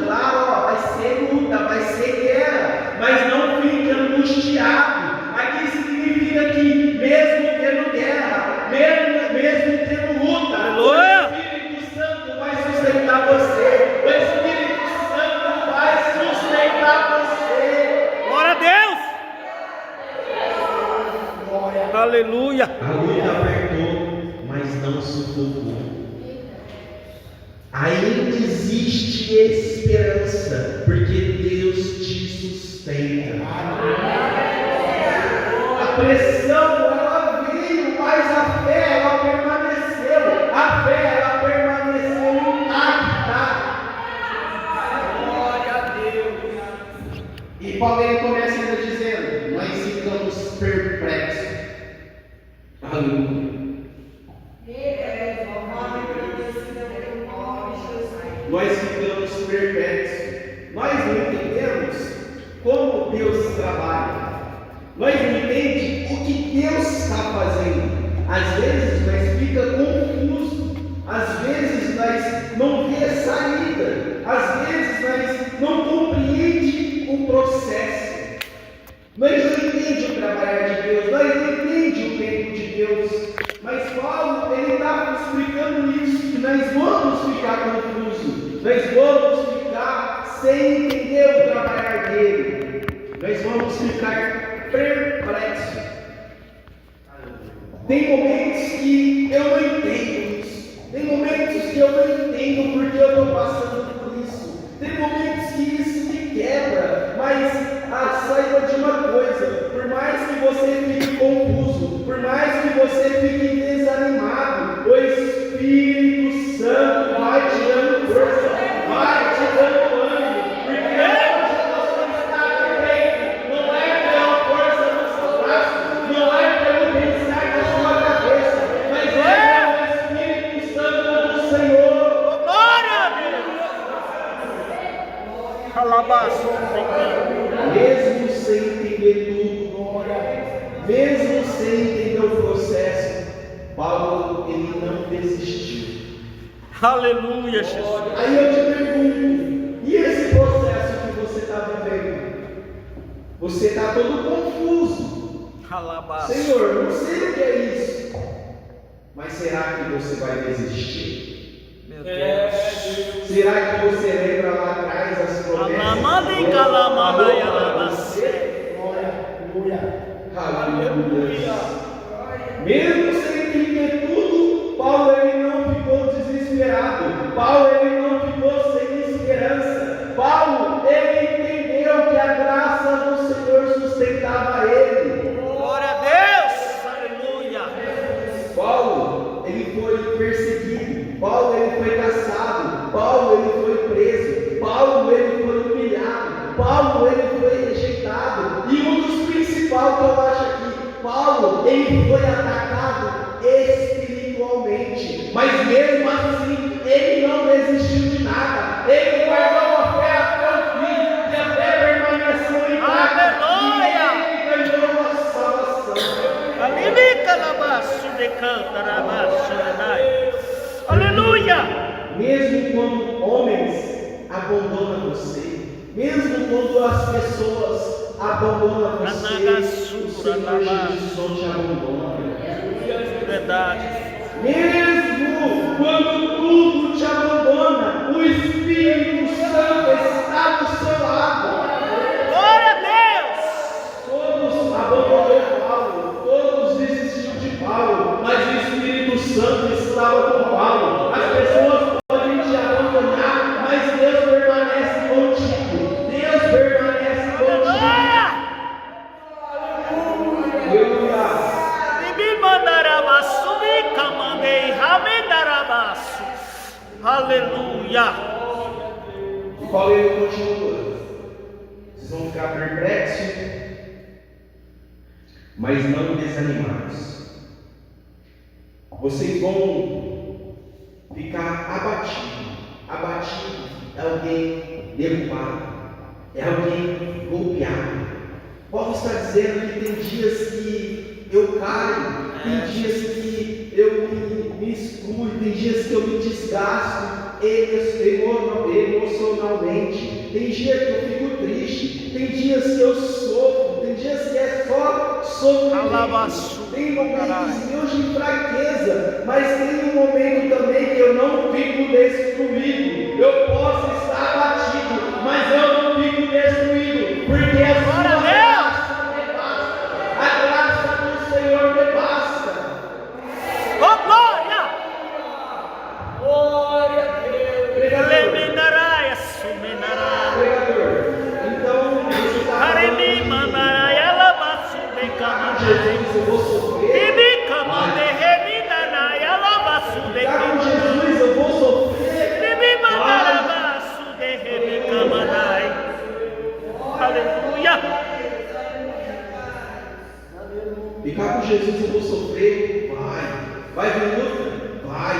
Claro, ó, vai ser luta, vai ser guerra, mas não fique angustiado. Aqui significa que mesmo tendo guerra, mesmo tendo luta, Aleluia! o Espírito Santo vai sustentar você. O Espírito Santo vai sustentar você. Glória a Deus! Aleluia! A luta apertou, mas não sufocou. Ainda existe esperança, porque Deus te sustenta. A pressão, ela veio, mas a fé, ela permaneceu. A fé, ela permaneceu intacta. Glória a Deus. E Paulo ele começa ainda dizendo: nós ficamos perplexos. Aleluia. Nós ficamos perplexos. Nós não entendemos como Deus trabalha. Nós não entendemos o que Deus está fazendo. Às vezes nós fica confuso. Às vezes nós não vê saída. Às vezes nós não compreende o processo. Nós não entendemos o trabalhar de Deus. Nós não entendemos o tempo de Deus. Mas Paulo, ele está explicando isso, que nós vamos ficar confusos, nós vamos ficar sem entender o trabalhar dele, nós vamos ficar perplexos. Tem momentos que eu não entendo isso, tem momentos que eu não entendo porque eu estou passando por isso, tem momentos que isso me quebra, mas saiba de uma coisa: por mais que você fique confuso, por mais que você fique desanimado, o Espírito Santo vai te dando força, vai te dando ânimo, porque onde você está direito não é pela força do seu braço, não é pelo pensar da sua cabeça, mas é pelo Espírito Santo do Senhor. Glória a Deus! Calabaço! Mesmo sem entender tudo, mesmo sem entender o processo, Paulo ele não desistiu. Aleluia, Jesus! Aí eu te pergunto: e esse processo que você está vivendo? Você está todo confuso. Calabaço! Senhor, não sei o que é isso. Mas será que você vai desistir? Meu Deus! Será que você lembra lá atrás as promessas? Aleluia. Mesmo sem entender tudo, Paulo ele não ficou desesperado. Paulo ele não ficou sem esperança. Paulo ele entendeu que a graça do Senhor sustentava ele. Glória a Deus! Aleluia! Paulo ele foi perseguido. Paulo ele foi caçado. Paulo ele foi preso. Paulo ele foi humilhado. Paulo ele foi rejeitado. E um dos principais que eu acho aqui, Paulo ele foi atacado espiritualmente, mas mesmo assim ele não desistiu de nada. Ele guardou a fé até o fim, e a fé permaneceu intacta. Aleluia! E ele ganhou a salvação. Aleluia! Mesmo quando homens abandonam você, mesmo quando as pessoas abandonam você, o Senhor Jesus não te abandona. Verdade. Mesmo quando tudo te abandona, o Espírito Santo está do seu lado. Glória a Deus! Todos abandonaram Paulo, todos desistiram de Paulo, mas o Espírito Santo estava com Paulo. As pessoas podem te abandonar, mas Deus permanece contigo. Deus permanece contigo. Aleluia. Aleluia! E Paulo ele continua: vocês vão ficar perplexos, mas não desanimados. Vocês vão ficar abatidos. Abatido é alguém derrubado, é alguém golpeado. Paulo está dizendo que tem dias que eu caio, tem dias que eu me excluo, tem dias que eu me desgasto, emocionalmente. Tem dia que eu fico triste, tem dias que eu sofro, tem dias que é só sofrimento, tem momentos meus de fraqueza, mas tem um momento também que eu não fico destruído. Eu posso estar batido, mas eu não fico destruído, porque a sua graça me basta, a graça do Senhor me basta. Oh, glória! Glória a Deus. Pregador, então você está falando Jesus, eu vou sofrer. Ficar com Jesus, eu vou sofrer. Aleluia! Ficar com Jesus, eu vou sofrer. Vai vir luta? Vai.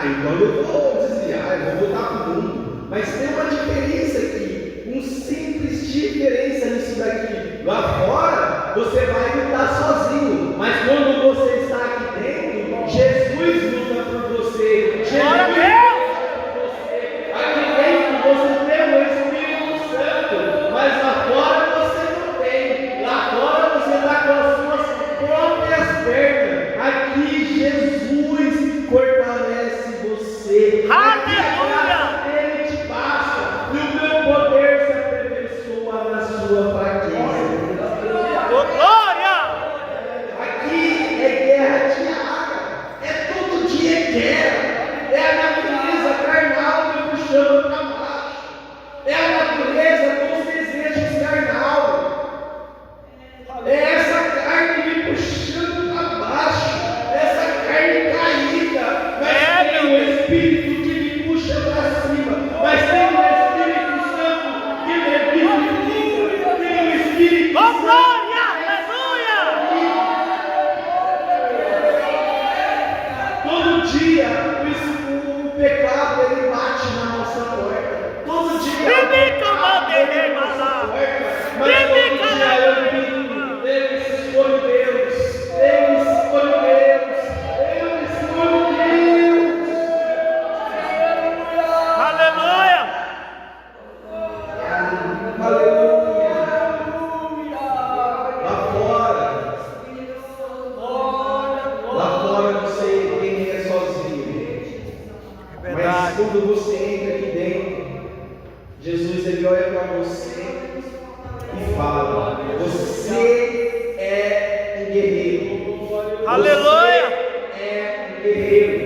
Então eu vou desviar, eu vou voltar para o mundo. Mas tem uma diferença aqui, um simples diferença nisso daqui. Lá fora, você vai lutar sozinho, mas quando você está aqui dentro, Jesus luta por você. Glória a Jesus Deus! luta por você. Aqui dentro você tem o Espírito Santo, mas lá fora você não tem. Lá fora você está com as suas próprias pernas. Aqui Jesus fortalece você. Aleluia! Ele te basta, e o meu poder se aperfeiçoa na sua fraqueza. Oh, glória! Aqui é guerra diária, todo dia é guerra, é a natureza carnal me puxando para baixo, é a natureza com os desejos carnal, é essa carne me puxando para baixo, essa carne caída, mas tem o Espírito que me puxa para cima, mas tem o Espírito Santo que me vivifica, tem o Espírito Oh, Santo. glória! Aleluia! Todo dia o pecado ele bate na nossa porta. Todo dia mas todo dia eu escolho Deus. Eu escolho Deus. Eu escolho Deus. Aleluia! Aleluia. Lá fora você tem que ir sozinho. Mas quando você entra aqui dentro, Jesus ele olha para você e fala: você é um guerreiro. Aleluia! Você é um guerreiro.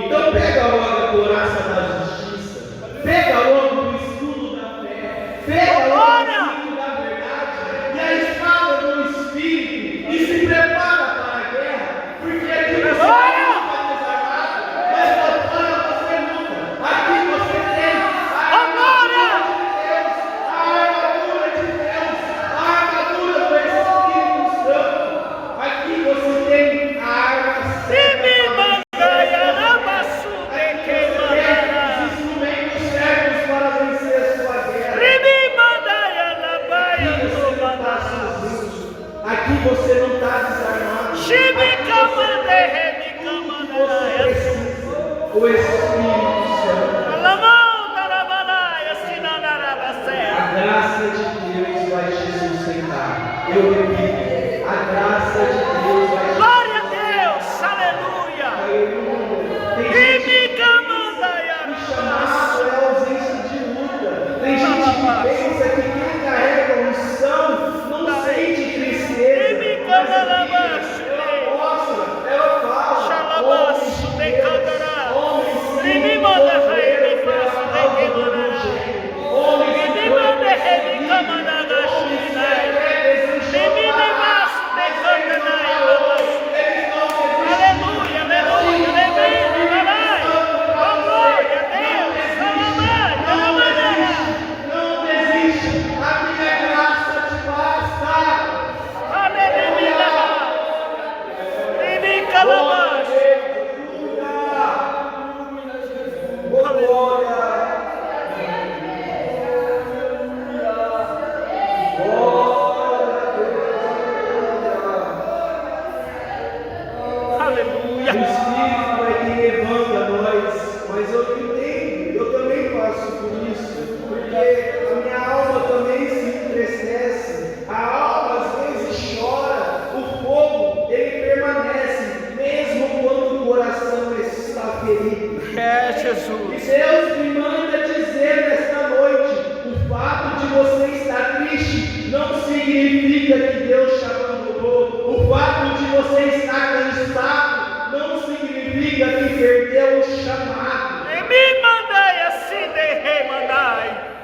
Então pega logo a couraça da justiça, pega logo o escudo da fé, pega logo o escudo da verdade e a espada do Espírito e se prepara para a guerra, porque aqui você está desarmado, mas lá fora você luta. Aqui você tem a armadura de Deus, a armadura do Espírito Santo. Aqui você tem a arma certa. Os instrumentos certos para vencer a sua guerra. Aqui você não está desarmado. Aqui você precisa. O Espírito Santo. A graça de Deus vai te sustentar. Eu repito, a graça de Deus vai te Glória a Deus! Aleluia! sustentar. Tem gente que chamado é ausência de luta. Tem gente que pensa que quem carrega unção não sente tristeza. Mas ela mostra, ela fala. Homens de Deus, homens que morreram pela causa do Evangelho. Homens que foram perseguidos, homens que até desejou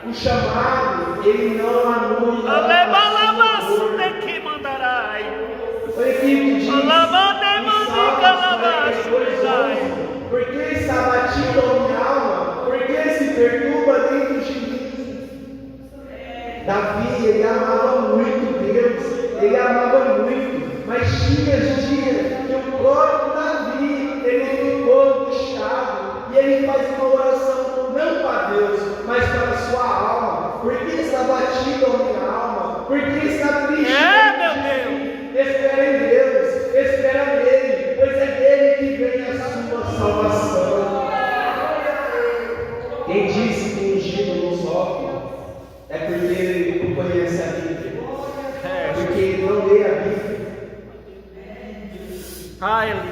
O chamado, ele não anula. Alebalabas tem que mandarai. Olha aqui o que diz. Por que está batida a minha alma? Por que se perturba dentro de mim? Davi, ele amava muito Deus, ele amava muito, mas tinha dias que o próprio Davi, ele ficou angustiado, e ele faz uma oração, não para Deus, mas para a sua alma. Por que está batida a minha alma? Por que está triste? Meu Deus! Espera em Deus, espera nele, pois é dele que vem a sua salvação. Quem disse que o ungido não sofre é porque ele não conhece a Bíblia, porque ele não lê a Bíblia.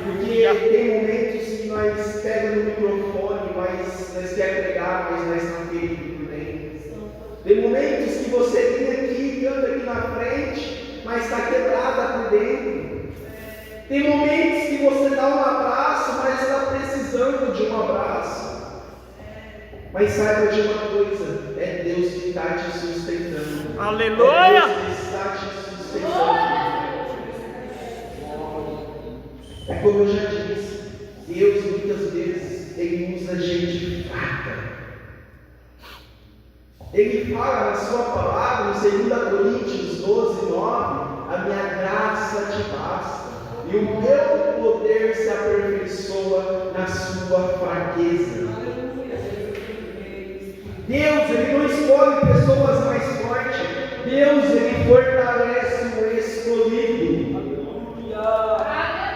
Porque tem momentos que nós pegamos no microfone, mas nós queremos pregar, mas nós não queremos por dentro. Tem momentos que você vem aqui, canta aqui na frente, mas está quebrada por dentro. Tem momentos que você dá um abraço, mas está precisando de um abraço. Mas saiba de uma coisa, é Deus que está te sustentando. Aleluia! É Deus que está te sustentando. É como eu já disse, Deus muitas vezes, Ele usa gente fraca. Ele fala na sua palavra, em 2 Coríntios 12, 9, a minha graça te basta, e o meu poder se aperfeiçoa na sua fraqueza. Deus, Ele não escolhe pessoas mais fortes. Deus, Ele fortalece o escolhido.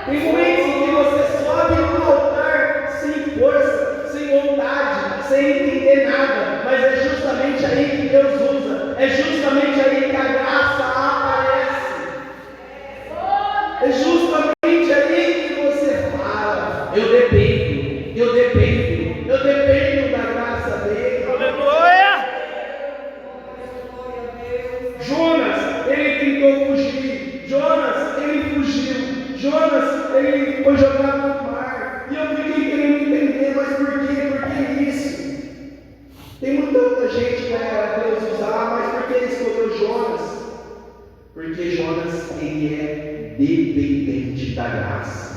Tem momentos em que você sobe no altar sem força, sem vontade, sem entender nada, mas é justamente aí que Deus usa, é justamente aí que a graça aparece, é justamente aí que você fala, eu dependo da graça dele. Aleluia! Jonas, ele tentou fugir, Jonas, ele fugiu, Jonas, ele foi jogado no mar, e eu fiquei querendo entender, mas por quê? Por que isso? Tem muita outra gente para Deus usar, mas por que ele escolheu Jonas? Porque Jonas, ele é dependente da graça.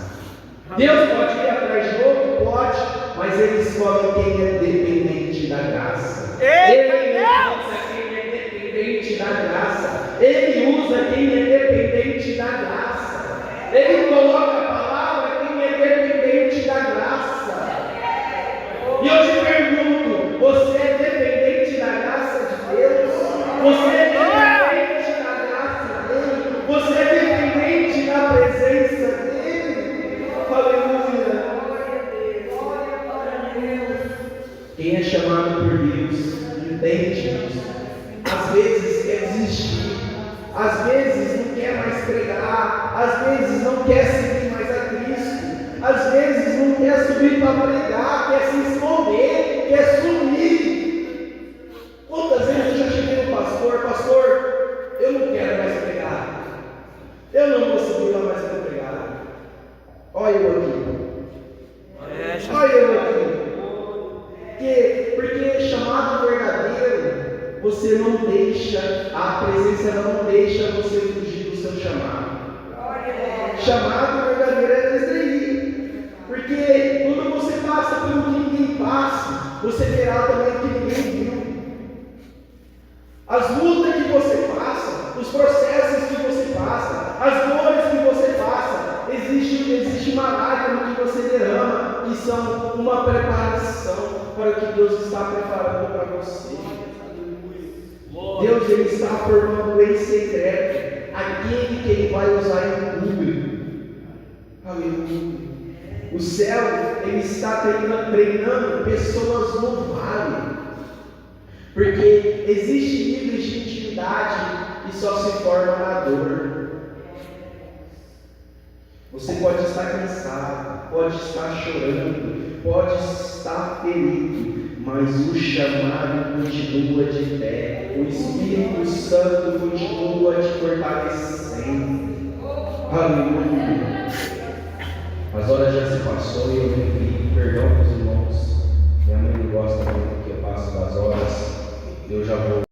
Deus pode ir atrás de outro? Pode, mas ele escolhe quem é dependente da graça. Ele usa quem é dependente da graça. Ele usa quem é dependente da graça. Ele coloca a palavra quem é dependente da graça. E eu te pergunto, você é dependente da graça de Deus? Você é dependente da graça dele? Você é dependente da presença dele? Aleluia! Quem é chamado por Deus entende isso. Às vezes quer desistir, às vezes não quer mais pregar, às vezes não quer seguir mais a Cristo, às vezes não quer subir para pregar, quer se esconder, quer sumir. Quantas vezes eu já cheguei no pastor, eu não quero mais pregar, eu não vou subir lá mais para pregar. Olha eu aqui, olha eu aqui. Porque chamado verdadeiro, você não deixa, a presença não deixa você fugir do seu chamado. Chamado verdadeiro é distrair, porque quando você passa pelo que ninguém passa, você verá também o que ninguém viu. As lutas que você passa, os processos que você passa, as dores que você passa, existe uma lágrima que você derrama, que são uma preparação para o que Deus está preparando para você. Deus, Ele está formando em secreto aquele que Ele vai usar em público. Aleluia. O céu, Ele está treinando pessoas no vale, porque existe níveis de intimidade e só se forma na dor. Você pode estar cansado, pode estar chorando, pode estar ferido, mas o chamado continua de pé, o Espírito Santo continua te fortalecendo. Aleluia. As horas já se passou e eu me vi, perdão para os irmãos, minha mãe não gosta muito que eu passo das horas, Eu já vou.